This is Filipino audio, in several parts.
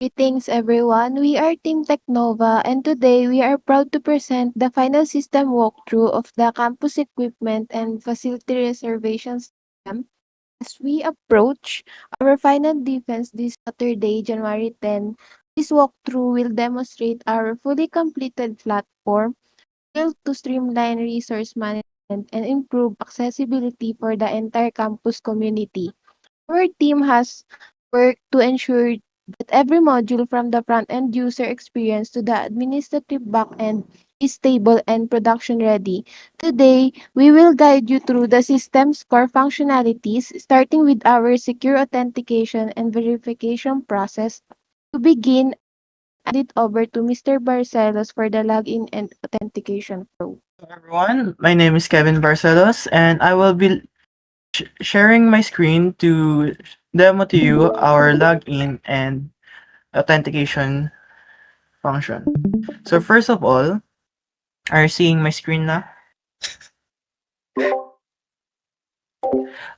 Greetings everyone, we are Team Technova and today we are proud to present the final system walkthrough of the campus equipment and facility reservation system. As we approach our final defense this Saturday, January 10, this walkthrough will demonstrate our fully completed platform built to streamline resource management and improve accessibility for the entire campus community. Our team has worked to ensure that every module from the front-end user experience to the administrative back-end is stable and production ready. Today, we will guide you through the system's core functionalities, starting with our secure authentication and verification process. To begin, hand it over to Mr. Barcelos for the login and authentication flow. Hello everyone, my name is Kevin Barcelos and I will be sharing my screen to demo to you our login and authentication function. So first of all, are you seeing my screen now?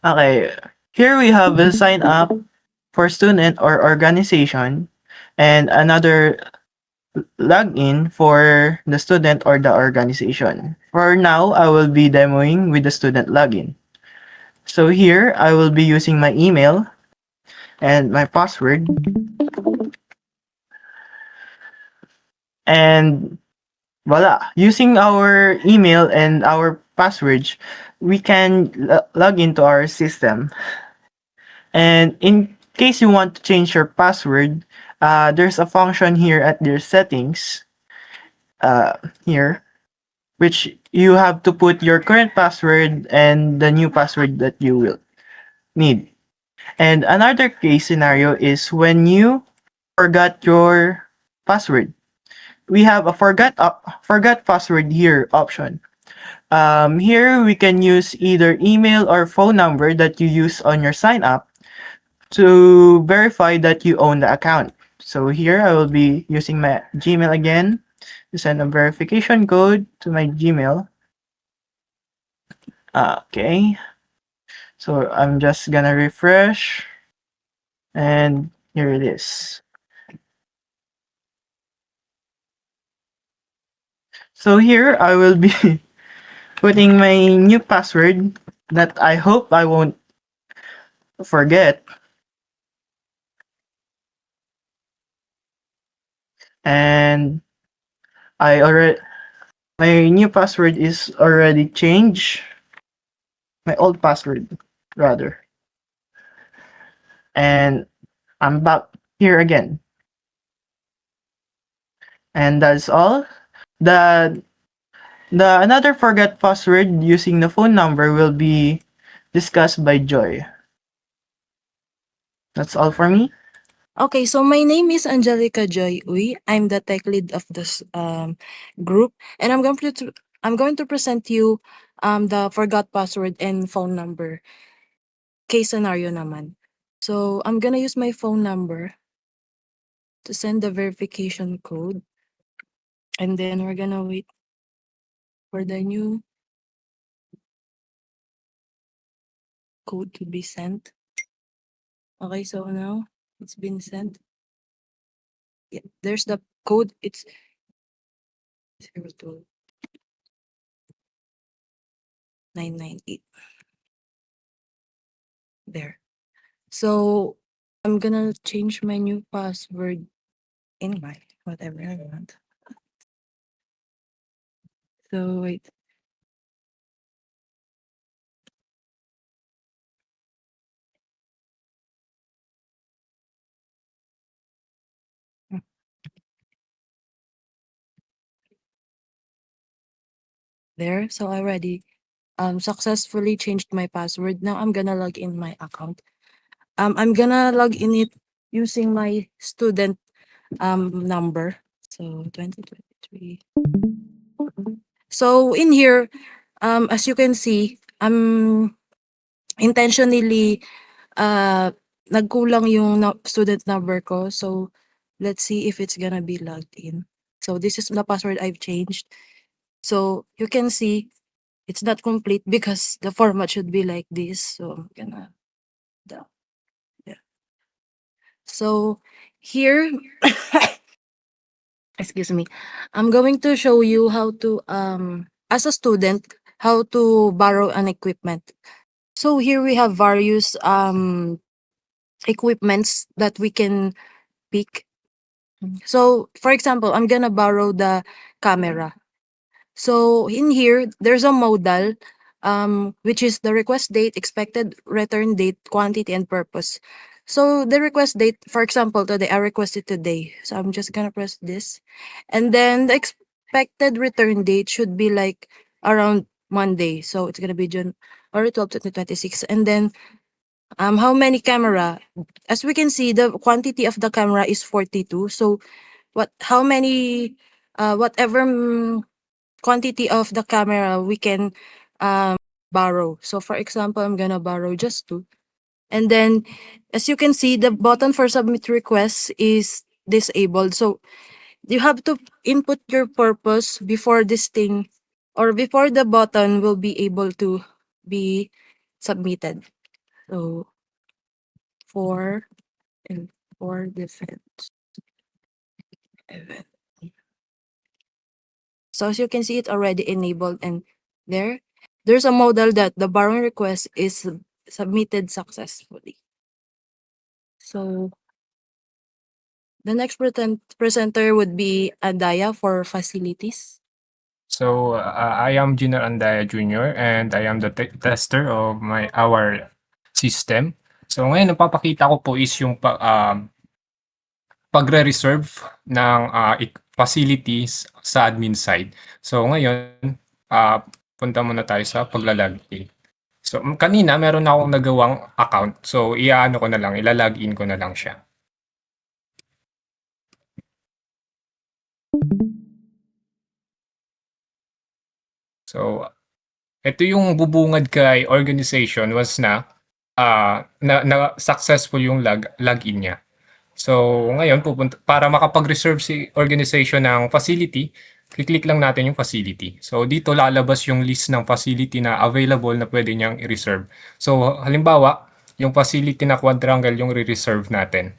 Okay, here we have a sign up for student or organization and another login for the student or the organization. For now, I will be demoing with the student login. So here, I will be using my email and my password. And voila, using our email and our passwords, we can log into our system. And in case you want to change your password, there's a function here at their settings uh, here, which you have to put your current password and the new password that you will need. And another case scenario is when you forgot your password. We have a forgot password here option. Here we can use either email or phone number that you use on your sign up to verify that you own the account. So here I will be using my Gmail again to send a verification code to my Gmail. Okay, so I'm just gonna refresh and here it is. So here I will be putting my new password that I hope I won't forget. And I already my new password is already changed. My old password rather. And I'm back here again. And that's all. The the another forget password using the phone number will be discussed by Joy. That's all for me. Okay, so my name is Angelica Joy Uy. I'm the tech lead of this group, and I'm going to present you the forgot password and phone number case scenario naman. So I'm gonna use my phone number to send the verification code, and then we're gonna wait for the new code to be sent. Okay, so now it's been sent. Yeah, there's the code. It's 02998. There. So I'm gonna change my new password in my whatever I want. So wait. Mm, There. So I already successfully changed my password. Now I'm gonna log in my account. I'm gonna log in it using my student number. So 2023. So in here, as you can see, I'm intentionally nagkulang yung student number ko. So let's see if it's gonna be logged in. So this is the password I've changed. So you can see it's not complete because the format should be like this. So I'm gonna, the- yeah. So here, excuse me, I'm going to show you how to as a student how to borrow an equipment. So here we have various equipments that we can pick. So for example, I'm gonna borrow the camera. So in here, there's a modal, which is the request date, expected return date, quantity, and purpose. So the request date, for example, today, I requested today. So I'm just gonna press this. And then the expected return date should be like around Monday. So it's gonna be January 12th, 2026. And then how many camera? As we can see, the quantity of the camera is 42. So how many whatever quantity of the camera we can borrow. So for example, I'm gonna borrow just two. And then as you can see, the button for submit request is disabled. So you have to input your purpose before this thing or before the button will be able to be submitted. So for and for defense event. So as you can see, it's already enabled and there's a modal that the borrowing request is submitted successfully. So the next presenter would be Adaya for facilities. So I am Junior Andaya Jr. and I am the tester of our system. So ngayon napapakita ko po is yung pagre-reserve ng facilities sa admin side. So ngayon, punta muna tayo sa pagla-login. So kanina meron akong nagawang account. So iaano ko na lang, ila-login ko na lang siya. So ito yung bubungad kay organization was na successful yung login niya. So ngayon para makapag-reserve si organization ng facility, click lang natin yung facility. So dito lalabas yung list ng facility na available na pwede niyang i-reserve. So halimbawa, yung facility na quadrangle yung re-reserve natin.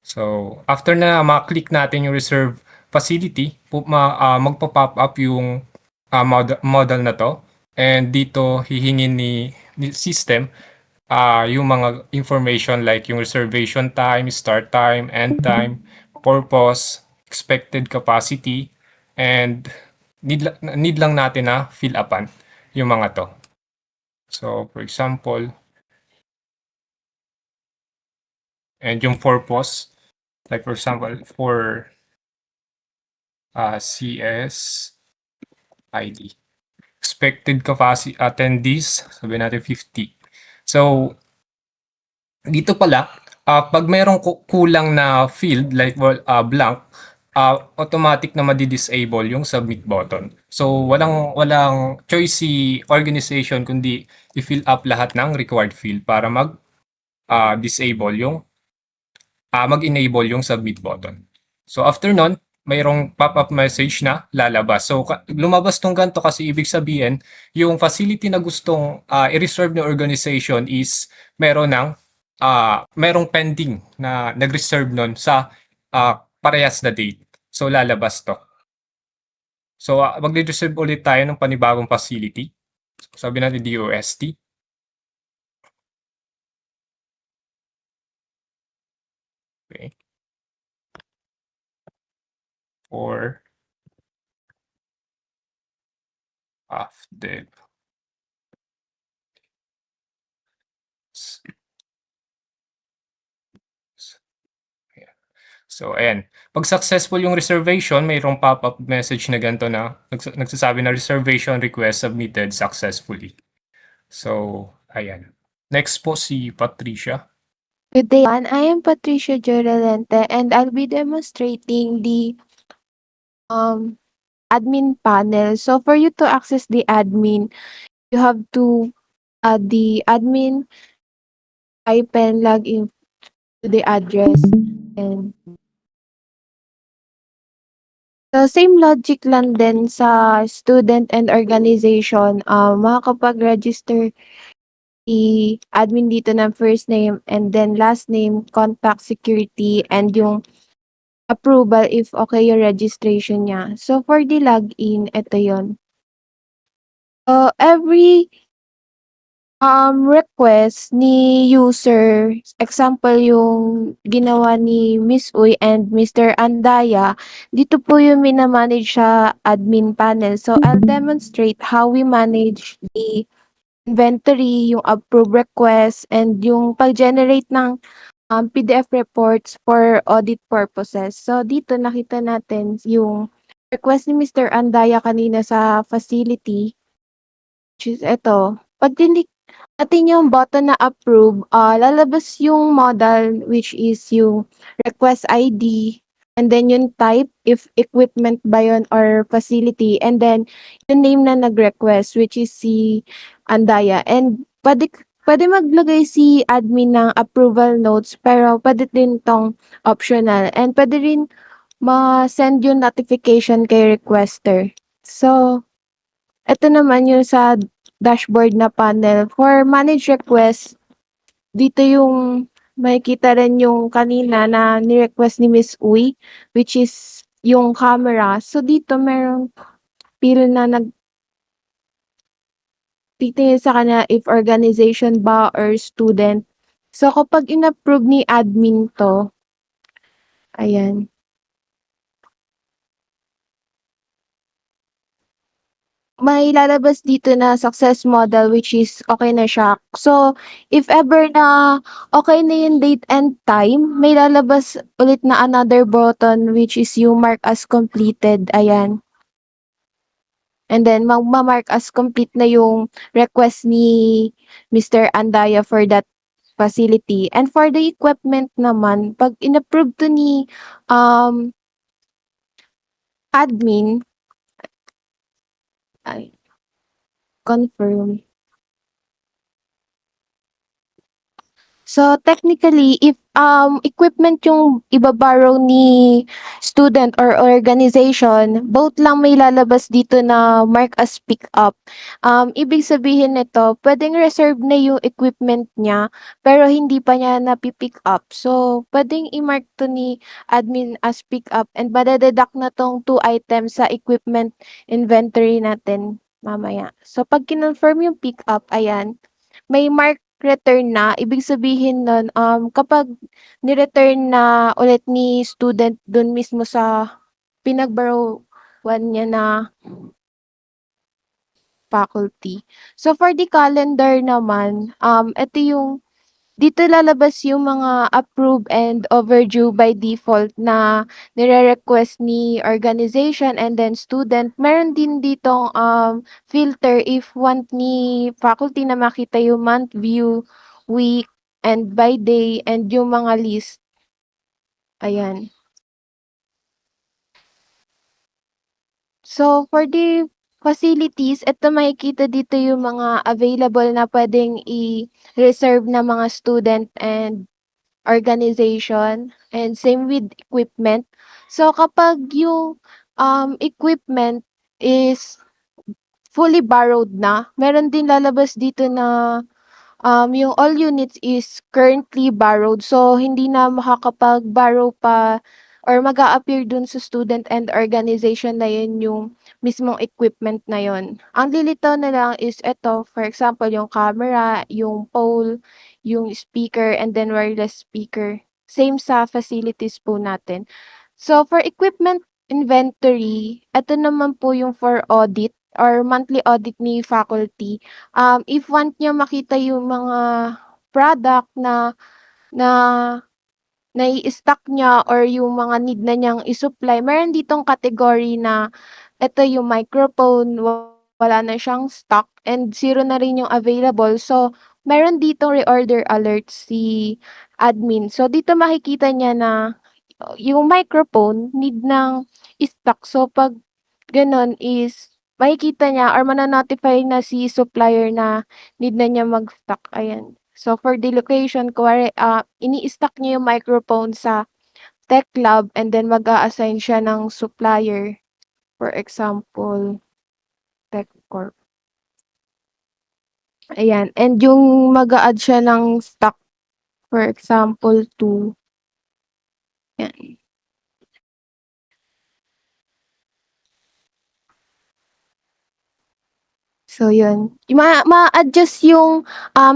So after na ma-click natin yung reserve facility, magpa-pop up yung model na to. And dito hihingin ni system yung mga information like yung reservation time, start time, end time, purpose, expected capacity, and need lang natin na fill upan yung mga to. So for example, and yung purpose, like for example, for CS ID. Expected capacity attendees, sabihin natin 50. So dito pala, pag mayroong kulang na field like blank, automatic na madi-disable yung submit button. So walang choice si organization kundi i-fill up lahat ng required field para disable yung mag-enable yung submit button. So after nun, mayroong pop-up message na lalabas. So lumabas tong ganito kasi ibig sabihin, yung facility na gustong i-reserve ng organization is merong pending na nag-reserve nun sa parehas na date. So lalabas to. So mag-reserve ulit tayo ng panibagong facility. So, sabi natin DOST. Okay. For dev. So, ayan. Pag successful yung reservation, mayroong pop-up message na ganito na nagsasabi na reservation request submitted successfully. So, ayan. Next po si Patricia. Good day, everyone. I am Patricia Jorelente and I'll be demonstrating the admin panel. So for you to access the admin, you have to add the admin type and log in to the address. And so same logic lang din sa student and organization, makakapag-register i-admin dito ng first name and then last name, contact security, and yung approval if okay yung registration niya. So, for the login, ito yon. Every request ni user, example yung ginawa ni Miss Uy and Mr. Andaya, dito po yung mina-manage sa admin panel. So, I'll demonstrate how we manage the inventory, yung approve request, and yung pag-generate ng PDF reports for audit purposes. So, dito nakita natin yung request ni Mr. Andaya kanina sa facility, which is ito. Pag click natin yung button na approve, lalabas yung model which is yung request ID, and then yung type if equipment ba yun or facility, and then yung name na nag-request which is si Andaya. And pwede maglagay si admin ng approval notes pero pwede din tong optional, and pwede rin ma-send yung notification kay requester. So, ito naman yung sa dashboard na panel. For manage request, dito yung makikita rin yung kanina na ni-request ni Miss Uy, which is yung camera. So, dito merong field na nagtitingin sa kanya if organization ba or student. So, kapag in-approve ni admin to, ayan, may lalabas dito na success model which is okay na siya. So, if ever na okay na yung date and time, may lalabas ulit na another button which is yung mark as completed. Ayan. And then, magma-mark as complete na yung request ni Mr. Andaya for that facility. And for the equipment naman, pag in-approve to ni admin, ay, confirm. So, technically, if equipment yung iba-borrow ni student or organization, both lang may lalabas dito na mark as pick up. Ibig sabihin nito, pwedeng reserve na yung equipment niya, pero hindi pa niya napipick up. So, pwedeng i-mark to ni admin as pick up, and madadeduct na tong 2 items sa equipment inventory natin mamaya. So, pag kinonfirm yung pick up, ayan, may mark return na. Ibig sabihin nun, kapag ni-return na ulit ni student dun mismo sa pinag-borrowan niya na faculty. So, for the calendar naman, ito yung dito lalabas yung mga approve and overdue by default na nire-request ni organization and then student. Meron din ditong filter if want ni faculty na makita yung month, view, week, and by day, and yung mga list. Ayan. So, for the facilities, ito makikita dito yung mga available na pwedeng i-reserve na mga student and organization, and same with equipment. So, kapag yung equipment is fully borrowed na, meron din lalabas dito na yung all units is currently borrowed. So, hindi na makakapag-borrow pa or mag-a-appear dun sa student and organization na yun yung mismong equipment na yun. Ang lilitaw na lang is ito, for example, yung camera, yung pole, yung speaker, and then wireless speaker. Same sa facilities po natin. So, for equipment inventory, ito naman po yung for audit or monthly audit ni faculty. If want niya makita yung mga product na na nai-stock niya or yung mga need na niyang i-supply, meron ditong category na ito yung microphone, wala na siyang stock and zero na rin yung available. So, meron ditong reorder alert si admin. So, dito makikita niya na yung microphone need ng stock. So, pag gano'n is makikita niya or mana-notify na si supplier na need na niya mag-stock, ayan. So, for the location, kunwari, ini-stock niya yung microphone sa Tech Lab and then mag-a-assign siya ng supplier. For example, Tech Corp. Ayan, and yung mag-a-add siya ng stock, for example, 2, yan. So yun, ma-a-adjust yung,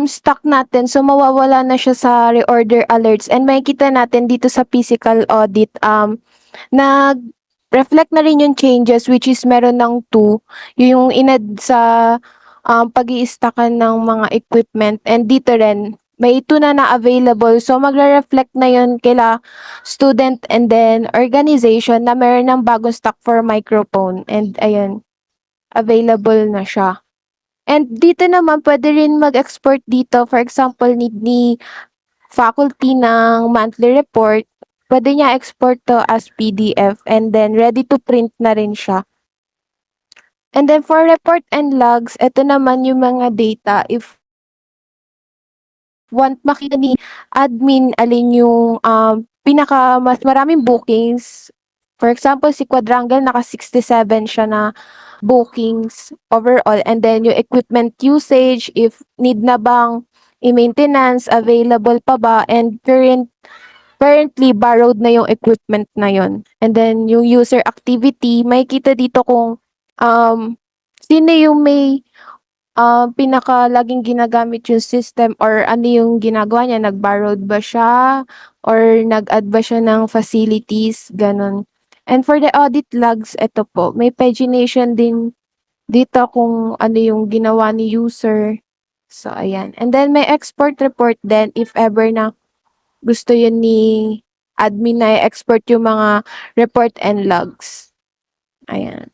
stock natin, so mawawala na siya sa reorder alerts and makikita natin dito sa physical audit, nag-reflect na rin yung changes which is meron ng 2, yung in-add sa, pag-i-stockan ng mga equipment, and dito rin may 2 na available, so magre-reflect na yun kila student and then organization na meron ng bagong stock for microphone, and ayun, available na siya. And dito naman puwede rin mag-export dito, for example need ni faculty ng monthly report, puwede niya export 'to as PDF and then ready to print na rin siya. And then for report and logs, eto naman yung mga data if want makita ni admin alin yung, mas maraming bookings. For example, si Quadrangle naka-67 siya na bookings overall, and then yung equipment usage, if need na bang i-maintenance, available pa ba, and currently borrowed na yung equipment na yon. And then yung user activity, makikita dito kung, sino yung may, pinaka laging ginagamit yung system or ano yung ginagawa niya, nag-borrowed ba siya or nag-add ba siya ng facilities, gano'n. And for the audit logs, eto po, may pagination din dito kung ano yung ginawa ni user. So, ayan. And then may export report din if ever na gusto yun ni admin na i-export yung mga report and logs. Ayan.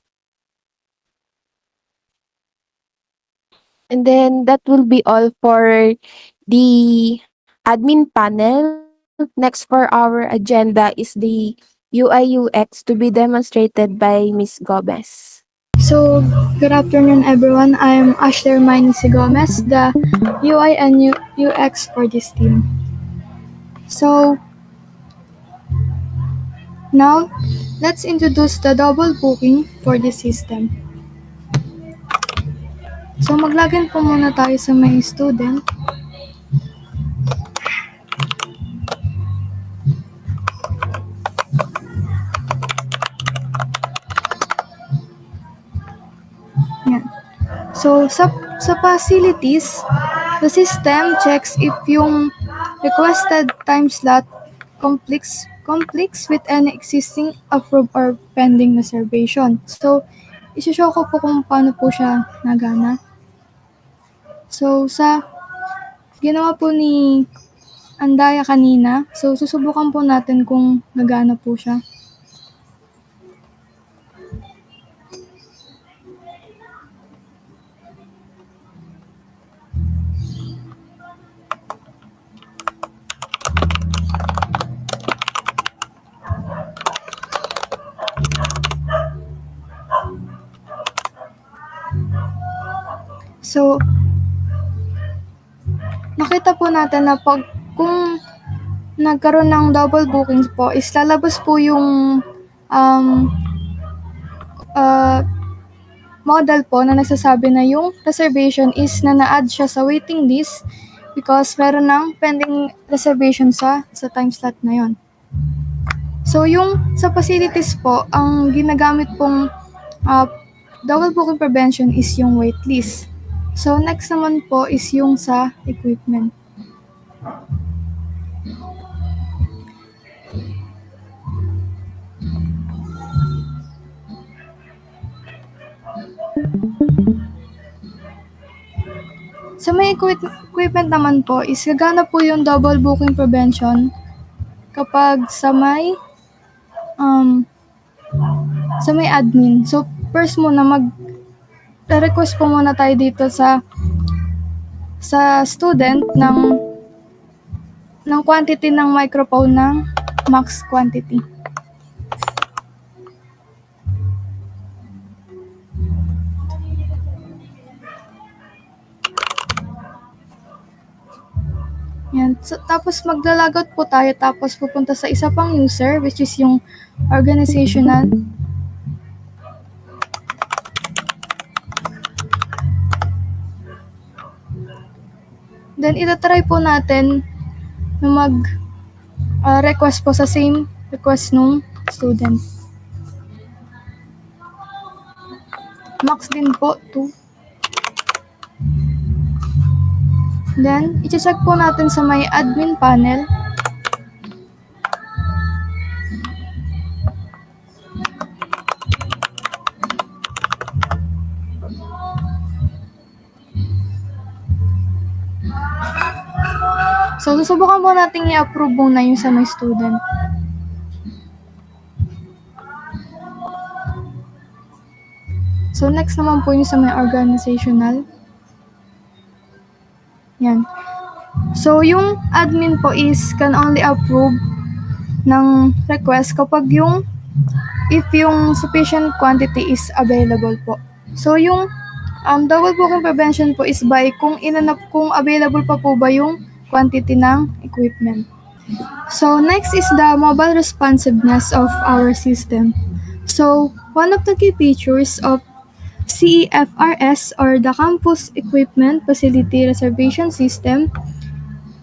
And then that will be all for the admin panel. Next for our agenda is the UI/UX to be demonstrated by Miss Gomez. So, good afternoon everyone. I'm Ashley Hermione Gomez, the UI and UX for this team. So, now, let's introduce the double booking for this system. So, mag-login po muna tayo sa my student. Yan. So, sa facilities, the system checks if yung requested time slot conflicts with any existing approved or pending reservation. So, isi-show ko po kung paano po siya nagana. So, sa ginawa po ni Andaya kanina, so susubukan po natin kung nagana po siya. So, nakita po natin na kung nagkaroon ng double bookings po, is lalabas po yung model po na nagsasabi na yung reservation is na na-add siya sa waiting list because meron ng pending reservation sa time slot na yon. So, yung sa facilities po, ang ginagamit pong double booking prevention is yung wait list. So, next naman po is yung sa equipment. Sa may equipment naman po is gagana po yung double booking prevention kapag sa may admin. So, first muna request po muna tayo dito sa student ng quantity ng microphone ng max quantity. Yan. So, tapos magla-logout po tayo tapos pupunta sa isa pang user which is yung organizational. Then, itatry po natin na request po sa same request nung student. Max din po, 2. Then, i-check po natin sa may admin panel. So, susubukan po natin i-approve muna yung sa may student. So, next naman po yung sa may organizational. Yan. So, yung admin po is can only approve ng request kapag if yung sufficient quantity is available po. So, yung double booking prevention po is by kung available pa po ba yung quantity ng equipment. So, next is the mobile responsiveness of our system. So, one of the key features of CEFRS or the Campus Equipment Facility Reservation System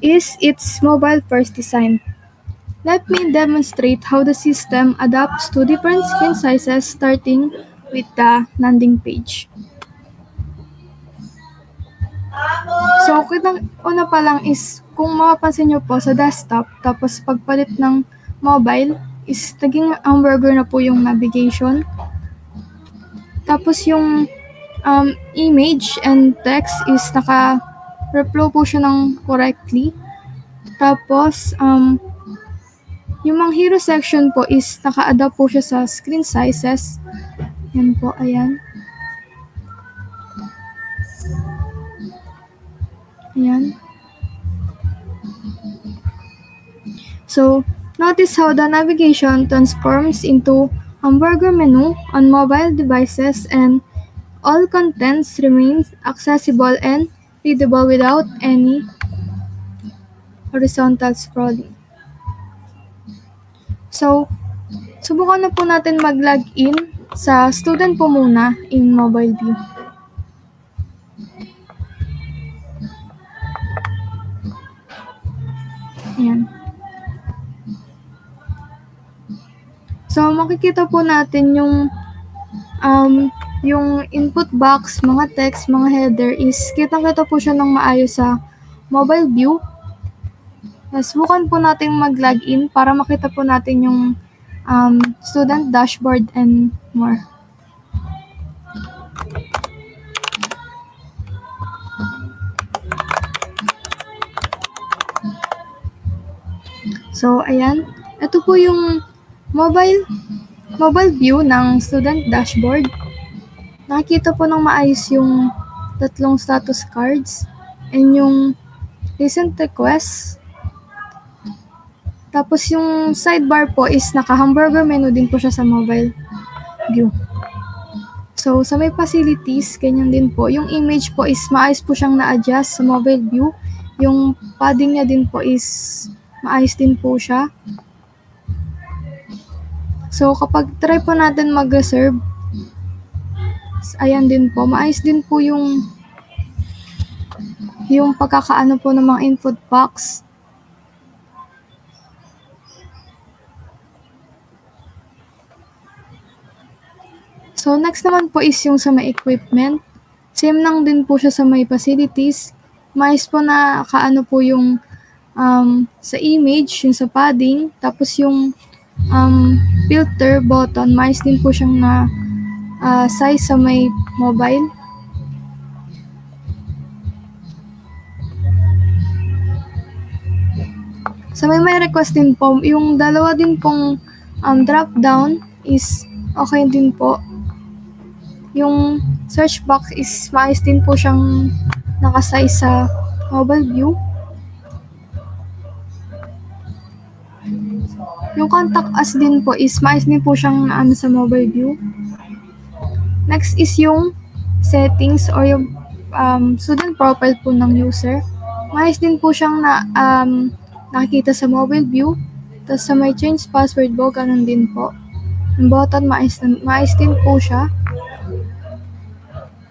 is its mobile-first design. Let me demonstrate how the system adapts to different screen sizes starting with the landing page. So, una pa lang is, kung mapapansin nyo po sa desktop, tapos pagpalit ng mobile, is naging hamburger na po yung navigation. Tapos yung image and text is naka-reflow po siya ng correctly. Tapos, yung mga hero section po is naka-adapt po siya sa screen sizes. Yan po, ayan. Ayan. So, notice how the navigation transforms into hamburger menu on mobile devices and all contents remains accessible and readable without any horizontal scrolling. So, subukan na po natin mag-log in sa student po muna in mobile view. Ayan. So, makikita po natin yung input box, mga text, mga header is kitang-kita po siya ng maayos sa mobile view. Subukan po natin mag-login para makita po natin yung student dashboard and more. So, ayan. Ito po yung mobile view ng student dashboard. Nakikita po ng maayos yung 3 status cards and yung recent requests. Tapos yung sidebar po is naka-hamburger menu din po siya sa mobile view. So, sa may facilities, ganyan din po. Yung image po is maayos po siyang na-adjust sa mobile view. Yung padding niya din po is maayos din po siya. So, kapag try po natin mag-reserve, ayan din po, maayos din po yung pagkakaano po ng mga input box. So, next naman po is yung sa may equipment. Same lang din po siya sa may facilities. Maayos po na kaano po yung sa image, yung sa padding, tapos yung filter button, maayos din po siyang na size sa may mobile. Sa may request din po, yung dalawa din pong drop down is okay din po. Yung search box is maayos din po siyang nakasize sa mobile view. Yung contact us din po is maayos din po siyang sa mobile view. Next is yung settings or yung student profile po ng user. Maayos din po siyang nakikita sa mobile view. Tapos sa may change password po, ganun din po. Yung button, maayos din po siya.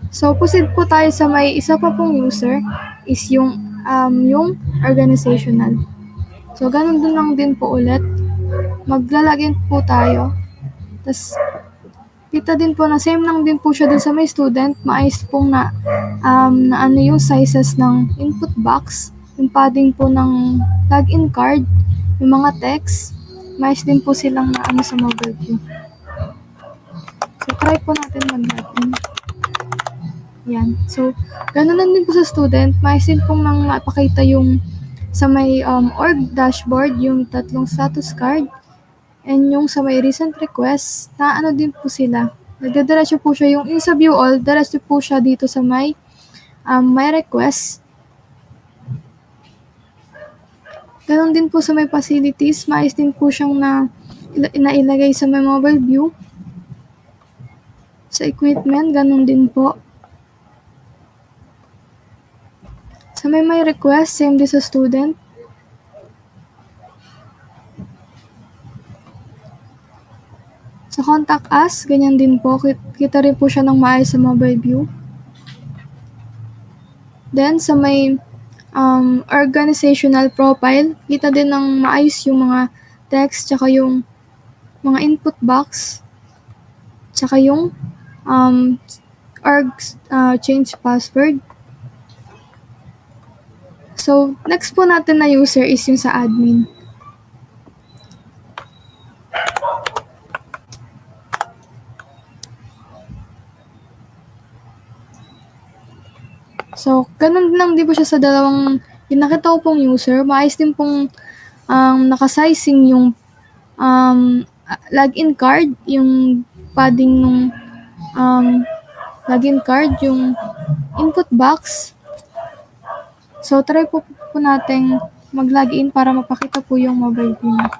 So, proceed po tayo sa may isa pa pong user is yung yung organizational. So, ganun din lang din po ulit. Maglalagin po tayo. Tapos, kita din po na same lang din po siya dun sa may student. Maayos pong na ano yung sizes ng input box, yung padding po ng login card, yung mga text, maayos din po silang na ano sa mobile view. So, try po natin mag-login. Yan. So, ganun lang din po sa student. Maayos din pong nang mapakita yung sa may org dashboard, yung tatlong status card, and yung sa may recent request, na ano din po sila. Nagdadiretso po siya yung sa view all, diretso po siya dito sa may request. Ganon din po sa may facilities, maayos din po siyang nailagay sa may mobile view. Sa equipment, ganon din po. Sa may request, same din sa student. Sa contact us, ganyan din po. Kita rin po siya ng maayos sa mobile view. Then, sa may organizational profile, kita din ng maayos yung mga text, tsaka yung mga input box, tsaka yung org change password. So, next po natin na user is yung sa admin. So, ganun lang din po siya sa dalawang, yung nakita ko pong user, maayos din pong nakasizing yung login card, yung padding nung login card, yung input box. So, try po natin mag-login para mapakita po yung mobile view na.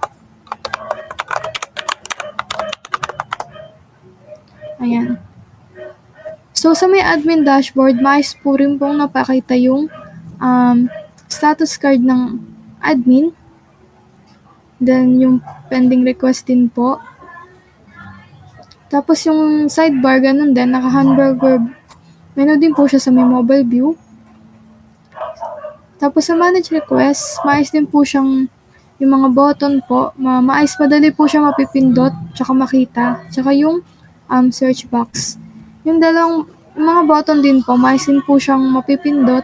Ayan. So, sa may admin dashboard, maayos po rin pong napakita yung status card ng admin. Then, yung pending request din po. Tapos, yung sidebar, ganun din, naka-hamburger menu din po siya sa may mobile view. Tapos, sa manage request, maayos din po siyang yung mga button po, maayos madali po siya mapipindot, tsaka makita, tsaka yung search box. Yung dalawang mga button din po, maayos din po siyang mapipindot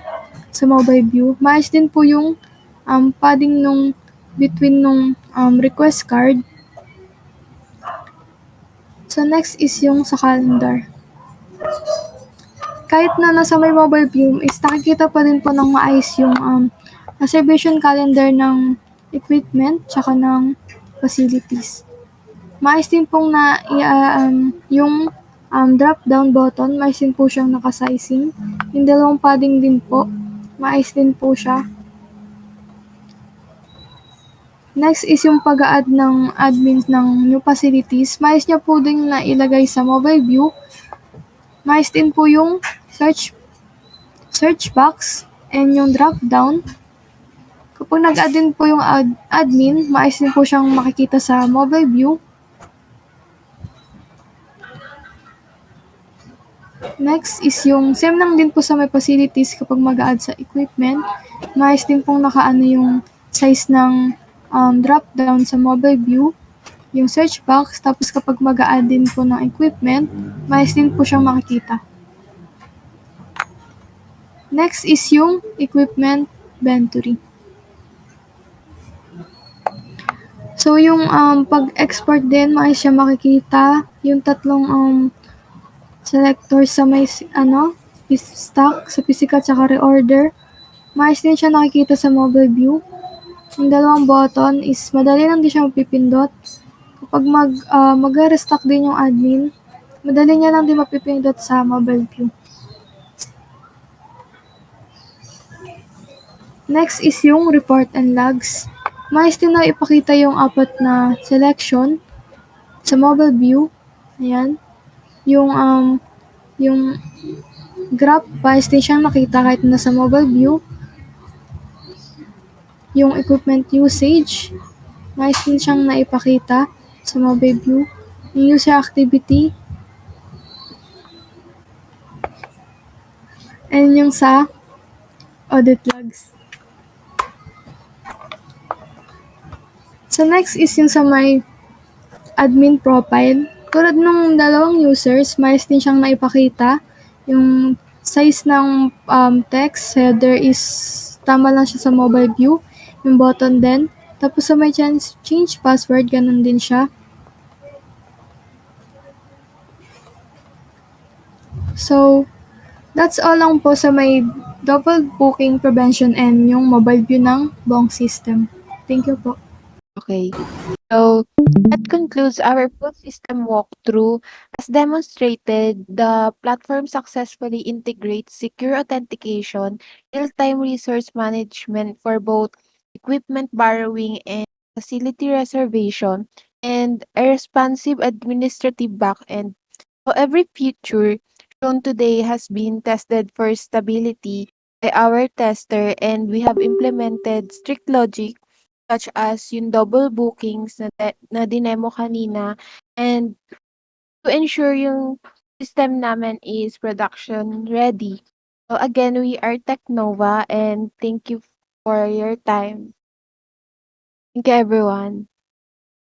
sa mobile view. Maayos din po yung padding nung between nung request card. So, next is yung sa calendar. Kahit na nasa may mobile view, is nakikita pa din po ng maayos yung reservation calendar ng equipment tsaka ng facilities. Maayos din pong yung drop-down button, maayos din po siyang nakasizing. Yung dalawang padding din po, maayos din po siya. Next is yung pag-a-add ng admins ng new facilities. Maayos niya po din na ilagay sa mobile view. Maayos din po yung search box and yung drop-down. Kapag nag-add din po yung admin, maayos din po siyang makikita sa mobile view. Next is yung same lang din po sa may facilities kapag mag-add sa equipment. Maayos din pong nakaano yung size ng drop-down sa mobile view. Yung search box, tapos kapag mag-add din po ng equipment, maayos din po siyang makikita. Next is yung equipment inventory. So, yung pag-export din, maayos siya makikita. Yung tatlong selector sa may stock, sa physical tsaka reorder. Maayos din siya nakikita sa mobile view. Yung dalawang button is madali lang din siya mapipindot. Kapag mag-restock din yung admin, madali niya lang din mapipindot sa mobile view. Next is yung report and logs. Maayos din na ipakita yung apat na selection sa mobile view. Ayan. Yung graph, maayos din siyang makita kahit nasa mobile view. Yung equipment usage, maayos din siyang naipakita sa mobile view. Yung user activity, and yung sa audit logs. So next is yung sa may admin profile. Tulad nung dalawang users, mayos din siyang naipakita. Yung size ng text, header is tama lang siya sa mobile view. Yung button din. Tapos sa may change password, ganun din siya. So, that's all lang po sa may double booking prevention and yung mobile view ng buong system. Thank you po. Okay. So that concludes our full system walkthrough. As demonstrated, the platform successfully integrates secure authentication, real-time resource management for both equipment borrowing and facility reservation, and a responsive administrative backend. So every feature shown today has been tested for stability by our tester, and we have implemented strict logic such as yung double bookings na dinemo kanina, and to ensure yung system namin is production ready. So again, we are Technova and thank you for your time. Thank you everyone.